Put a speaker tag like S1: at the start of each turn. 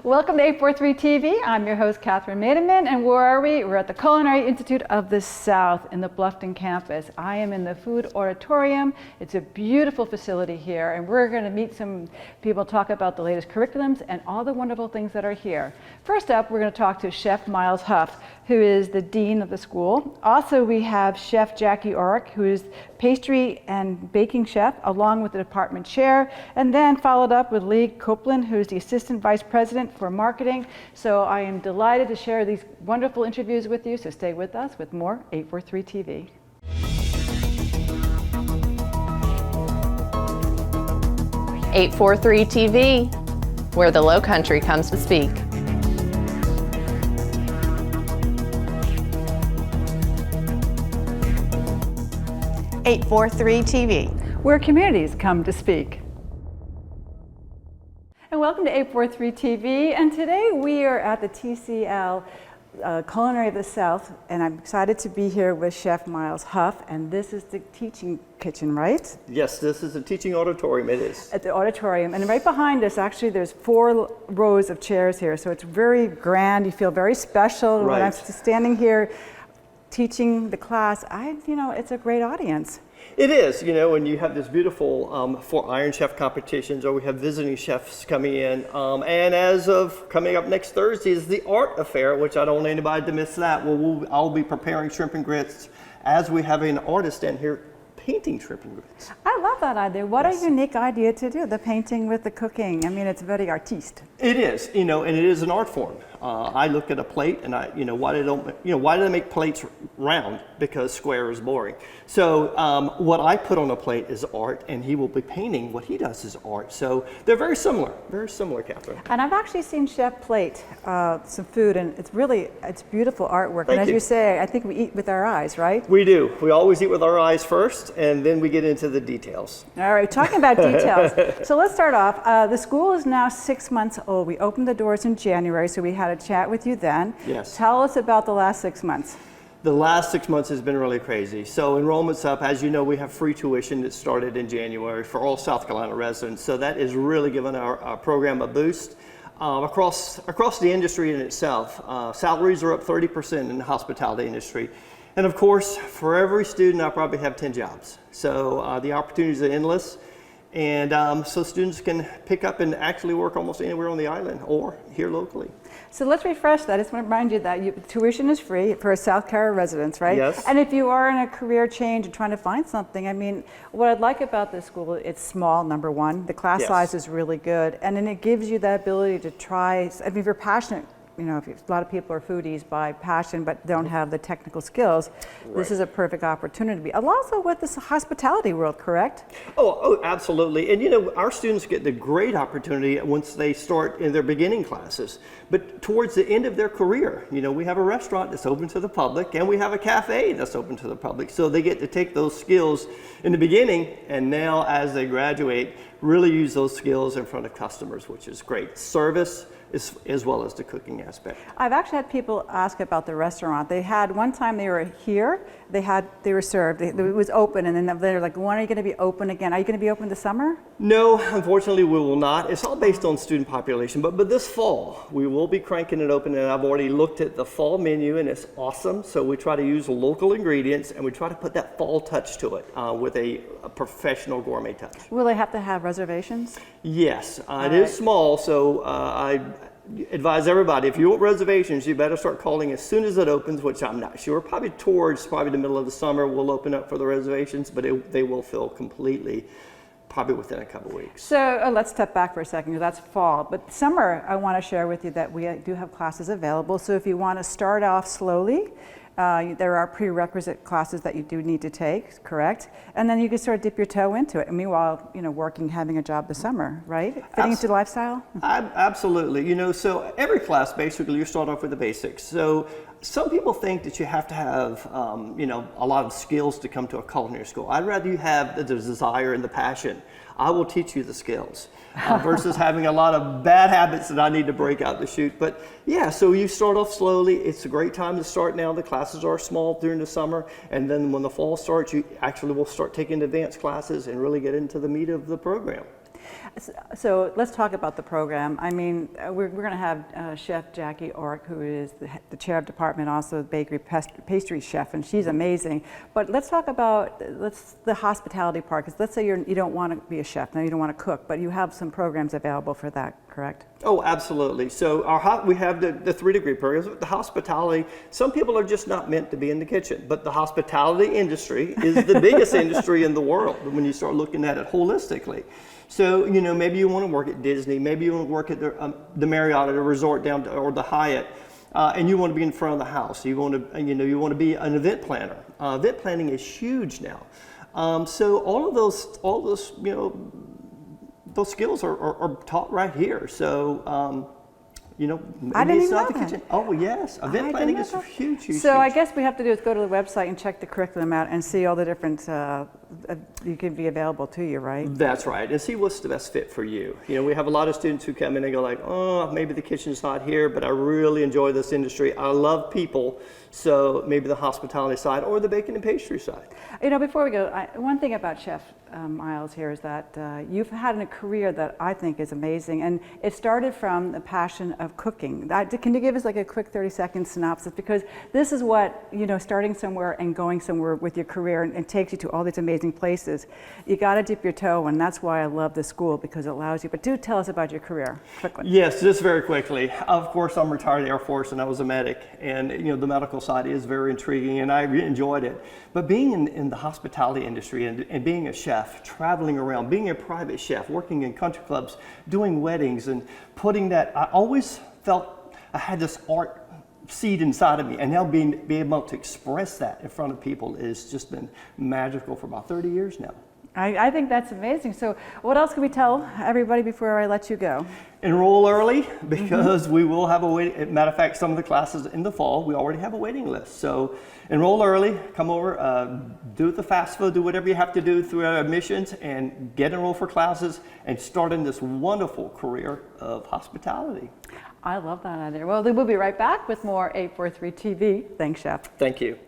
S1: Welcome to 843 TV. I'm your host, Kathryn Mademann, and where are we? We're at the Culinary Institute of the South in the Bluffton campus. I am in the food auditorium. It's a beautiful facility here, and we're going to meet some people, talk about the latest curriculums and all the wonderful things that are here. First up, we're going to talk to Chef Miles Huff, who is the dean of the school. Also, we have Chef Jackie Orrick, who is pastry and baking chef, along with the department chair, and then followed up with Lee Copeland, who is the assistant vice president for marketing. So I am delighted to share these wonderful interviews with you, so stay with us with more 843 TV.
S2: .843 TV, where the Lowcountry comes to speak. .843 TV,
S1: where communities come to speak. And welcome to 843 TV. And today we are at the TCL Culinary of the South, and I'm excited to be here with Chef Miles Huff. And this is the teaching kitchen, right?
S3: Yes, this is a teaching auditorium. It is.
S1: At the auditorium. And right behind us, actually, there's 4 rows of chairs here. So it's very grand. You feel very special.
S3: Right.
S1: When I'm standing here teaching the class, it's a great audience.
S3: It is, and you have this beautiful 4 Iron Chef competitions, or we have visiting chefs coming in. And as of coming up next Thursday is the art affair, which I don't want anybody to miss that. I'll be preparing shrimp and grits as we have an artist in here painting shrimp and grits.
S1: I love that idea. What
S3: Yes.
S1: a unique idea to do, the painting with the cooking. I mean, it's very artiste.
S3: It is, and it is an art form. I look at a plate and why do they make plates round? Because square is boring. So what I put on a plate is art, and he will be painting what he does is art. So they're very similar, Kathryn.
S1: And I've actually seen Chef plate some food, and it's beautiful artwork.
S3: Thank
S1: and as
S3: you.
S1: you say, I think we eat with our eyes, right?
S3: We do. We always eat with our eyes first, and then we get into the details.
S1: All right, talking about details. So let's start off. The school is now 6 months old. We opened the doors in January, so we had a chat with you then.
S3: Yes.
S1: Tell us about the last 6 months.
S3: The last 6 months has been really crazy. So enrollment's up. As you know, we have free tuition that started in January for all South Carolina residents. So that is really given our program a boost. Across the industry in itself, salaries are up 30% in the hospitality industry. And of course, for every student, I probably have 10 jobs. So the opportunities are endless. And so students can pick up and actually work almost anywhere on the island or here locally.
S1: So let's refresh that. I just want to remind you that tuition is free for South Carolina residents, right?
S3: Yes.
S1: And if you are in a career change and trying to find something, I mean, what I'd like about this school, it's small, number one. The class
S3: Yes.
S1: size is really good. And then it gives you that ability to try, I mean, if you're passionate, a lot of people are foodies by passion but don't have the technical skills, this is a perfect opportunity to be. Also with this hospitality world, correct?
S3: Oh, absolutely. And our students get the great opportunity once they start in their beginning classes. But towards the end of their career, we have a restaurant that's open to the public, and we have a cafe that's open to the public. So they get to take those skills in the beginning, and now as they graduate, really use those skills in front of customers, which is great. Service, as well as the cooking aspect.
S1: I've actually had people ask about the restaurant. They had one time they were here, they were served, it was open, and then they're like, when are you going to be open again? Are you going to be open this summer?
S3: No, unfortunately we will not. It's all based on student population, but this fall we will be cranking it open, and I've already looked at the fall menu and it's awesome. So we try to use local ingredients, and we try to put that fall touch to it with a professional gourmet touch.
S1: Will they have to have reservations?
S3: Yes, it is small, so I advise everybody, if you want reservations, you better start calling as soon as it opens, which I'm not sure. Probably the middle of the summer we'll open up for the reservations, but they will fill completely probably within a couple weeks.
S1: So let's step back for a second. That's fall, but summer I want to share with you that we do have classes available. So if you want to start off slowly, there are prerequisite classes that you do need to take, correct? And then you can sort of dip your toe into it. And meanwhile, having a job this summer, right? Fitting into the lifestyle?
S3: Absolutely. So every class, basically, you start off with the basics. So some people think that you have to have, a lot of skills to come to a culinary school. I'd rather you have the desire and the passion. I will teach you the skills versus having a lot of bad habits that I need to break out the chute. But yeah, so you start off slowly. It's a great time to start now. The classes are small during the summer, and then when the fall starts, you actually will start taking advanced classes and really get into the meat of the program.
S1: So let's talk about the program. I mean, we're going to have Chef Jackie Ork, who is the chair of department, also the bakery pastry chef, and she's amazing. But let's talk about the hospitality part, because let's say you don't want to be a chef, now you don't want to cook, but you have some programs available for that, correct?
S3: Oh, absolutely. So we have the 3-degree programs. The hospitality, some people are just not meant to be in the kitchen, but the hospitality industry is the biggest industry in the world when you start looking at it holistically. So, you know, maybe you want to work at Disney, maybe you want to work at the Marriott at a resort or the Hyatt, and you want to be in front of the house. You want to be an event planner. Event planning is huge now. So all those, you know, those skills are taught right here. So, you know,
S1: I didn't even know
S3: the
S1: that.
S3: kitchen. Oh yes, event planning is huge.
S1: So I guess we have to do is go to the website and check the curriculum out and see all the different you can be available to you, right?
S3: That's right, and see what's the best fit for you. You know, we have a lot of students who come in and go like, oh, maybe the kitchen's not here, but I really enjoy this industry. I love people, so maybe the hospitality side or the baking and pastry side. You
S1: know, before we go, one thing about Chef Miles here is that you've had a career that I think is amazing, and it started from the passion of cooking. Can you give us like a quick 30-second synopsis? Because this is what, you know, starting somewhere and going somewhere with your career and takes you to all these amazing places. You got to dip your toe, and that's why I love the school, because it allows you. But do tell us about your career quickly.
S3: Yes, just very quickly. Of course, I'm retired Air Force, and I was a medic, and you know the medical side is very intriguing, and I enjoyed it. But being in the hospitality industry and being a chef, traveling around, being a private chef, working in country clubs, doing weddings, and putting that, I always felt I had this art seed inside of me, and now being able to express that in front of people has just been magical for about 30 years now.
S1: I think that's amazing. So what else can we tell everybody before I let you go?
S3: Enroll early, because we will have a waiting. Matter of fact, some of the classes in the fall, we already have a waiting list. So enroll early, come over, do the FAFSA, do whatever you have to do through our admissions, and get enrolled for classes and start in this wonderful career of hospitality.
S1: I love that idea. Well, we'll be right back with more 843 TV. Thanks, Chef.
S3: Thank you.